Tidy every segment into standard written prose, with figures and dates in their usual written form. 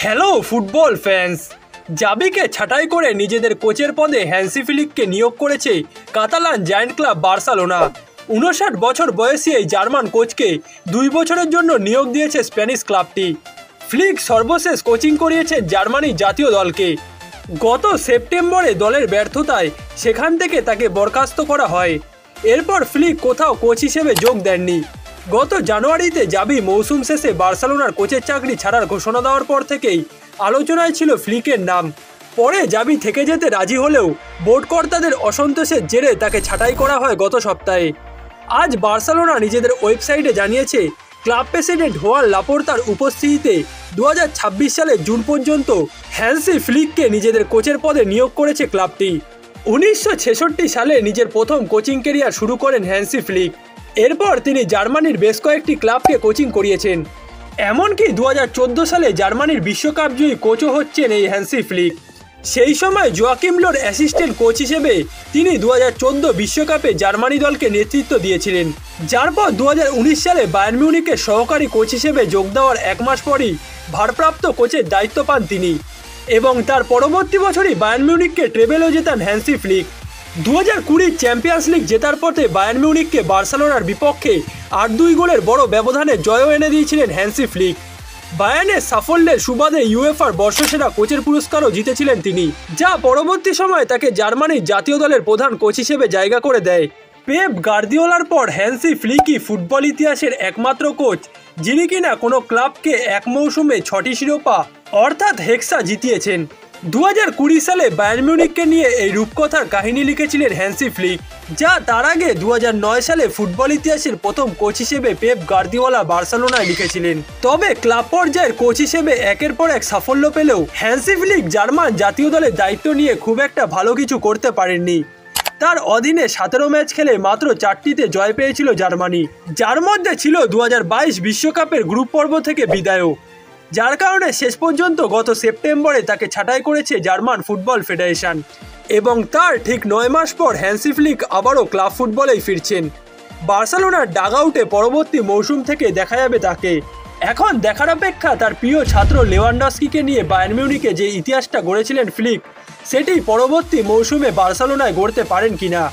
Hello football fans, জাবিকে ছাঁটাই করে নিজেদের কোচের পদে হ্যান্সি ফ্লিককে নিয়োগ করেছে কাতালান জায়ান্ট ক্লাব বার্সেলোনা। 59 বছর বয়সী এই জার্মান কোচকে 2 বছরের জন্য নিয়োগ দিয়েছে স্প্যানিশ ক্লাবটি। ফ্লিক সর্বশেষ কোচিং করিয়েছেন জার্মানি জাতীয় দলকে। গত সেপ্টেম্বরে দলের ব্যর্থতায় সেখান থেকে তাকে বরখাস্ত করা হয়। এরপর ফ্লিক কোথাও কোচ হিসেবে যোগ দেননি। গত জানুয়ারিতে জাবি মৌসুম শেষে বার্সেলোনার কোচের চাকরি ছাড়ার ঘোষণা দেওয়ার পর থেকেই আলোচনায় ছিল ফ্লিকের নাম। পরে জাবি থেকে যেতে রাজি হলেও বোর্ড কর্তাদের অসন্তোষের জেরে তাকে ছাঁটাই করা হয় গত সপ্তাহে। আজ বার্সেলোনা নিজেদের ওয়েবসাইটে জানিয়েছে, ক্লাব প্রেসিডেন্ট হোয়ান লাপোর্তার উপস্থিতিতে 2026 সালের জুন পর্যন্ত হ্যান্সি ফ্লিককে নিজেদের কোচের পদে নিয়োগ করেছে ক্লাবটি। 1966 সালে নিজের প্রথম কোচিং ক্যারিয়ার শুরু করেন হ্যান্সি ফ্লিক। এরপর তিনি জার্মানির বেশ কয়েকটি ক্লাবকে কোচিং করিয়েছেন। এমনকি 2014 সালে জার্মানির বিশ্বকাপ জয়ী কোচও হচ্ছেন এই হ্যান্সি ফ্লিক। সেই সময় জোয়াকিম লোর অ্যাসিস্ট্যান্ট কোচ হিসেবে তিনি 2014 বিশ্বকাপে জার্মানি দলকে নেতৃত্ব দিয়েছিলেন, যার পর 2019 সালে বায়ার্ন মিউনিখের সহকারী কোচ হিসেবে যোগ দেওয়ার 1 মাস পরই ভারপ্রাপ্ত কোচের দায়িত্ব পান তিনি, এবং তার পরবর্তী বছরই বায়ার্ন মিউনিখকে ট্রেবেলও জেতান হ্যান্সি ফ্লিক। 2020 চ্যাম্পিয়ন্স লিগ জেতার পথে বায়ার্ন মিউনিখকে বার্সেলোনার বিপক্ষে 8-2 গোলের বড় ব্যবধানে জয়ও এনে দিয়েছিলেন হ্যান্সি ফ্লিক। বায়ার্নের সাফল্যের সুবাদে ইউএফার বর্ষসেরা কোচের পুরস্কারও জিতেছিলেন তিনি, যা পরবর্তী সময়ে তাকে জার্মানির জাতীয় দলের প্রধান কোচ হিসেবে জায়গা করে দেয়। পেপ গার্দিওলার পর হ্যান্সি ফ্লিকই ফুটবল ইতিহাসের একমাত্র কোচ যিনি কিনা কোনো ক্লাবকে এক মৌসুমে 6টি শিরোপা অর্থাৎ হেক্সা জিতিয়েছেন। 2020 সালে বায়ার্ন মিউনিখকে নিয়ে এই রূপকথার কাহিনী লিখেছিলেন হ্যান্সি ফ্লিক, যা তার আগে 2009 সালে ফুটবল ইতিহাসের প্রথম কোচ হিসেবে পেপ গার্দিওলা বার্সেলোনায় লিখেছিলেন। তবে ক্লাব পর্যায়ের কোচ হিসেবে একের পর এক সাফল্য পেলেও হ্যান্সি ফ্লিক জার্মান জাতীয় দলের দায়িত্ব নিয়ে খুব একটা ভালো কিছু করতে পারেননি। তার অধীনে 17 ম্যাচ খেলে মাত্র 4টিতে জয় পেয়েছিল জার্মানি, যার মধ্যে ছিল 2022 বিশ্বকাপের গ্রুপ পর্ব থেকে বিদায়ও, যার কারণে শেষ পর্যন্ত গত সেপ্টেম্বরে তাকে ছাঁটাই করেছে জার্মান ফুটবল ফেডারেশন। এবং তার ঠিক 9 মাস পর হ্যান্সি ফ্লিক আবারও ক্লাব ফুটবলেই ফিরছেন। বার্সেলোনার ডাগআউটে পরবর্তী মৌসুম থেকে দেখা যাবে তাকে। এখন দেখার অপেক্ষা তার প্রিয় ছাত্র লেভানডস্কিকে নিয়ে বায়ার্ন মিউনিখে যে ইতিহাসটা গড়েছিলেন ফ্লিক, সেটি পরবর্তী মৌসুমে বার্সেলোনায় গড়তে পারেন কিনা।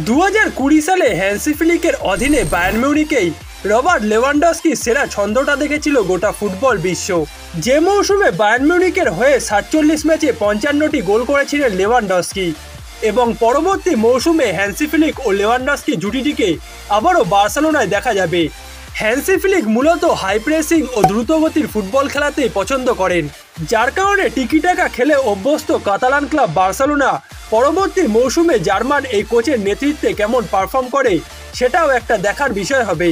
2020 সালে হ্যান্সি ফ্লিকের অধীনে বায়ার্ন মিউনিখেই রবার্ট লেভানডস্কির সেরা ছন্দটা দেখেছিল গোটা ফুটবল বিশ্ব। যে মৌসুমে বায়ার্ন মিউনিখের হয়ে 47 ম্যাচে 55টি গোল করেছিলেন লেভানডস্কি, এবং পরবর্তী মৌসুমে হ্যান্সি ফ্লিক ও লেভানডস্কি জুটিটিকে আবারও বার্সেলোনায় দেখা যাবে। হ্যান্সি ফ্লিক মূলত হাই প্রেসিং ও দ্রুতগতির ফুটবল খেলাতেই পছন্দ করেন, যার কারণে টিকিটাকা খেলে অভ্যস্ত কাতালান ক্লাব বার্সেলোনা পরবর্তী মৌসুমে জার্মান এই কোচের নেতৃত্বে কেমন পারফর্ম করে সেটাও একটা দেখার বিষয় হবে।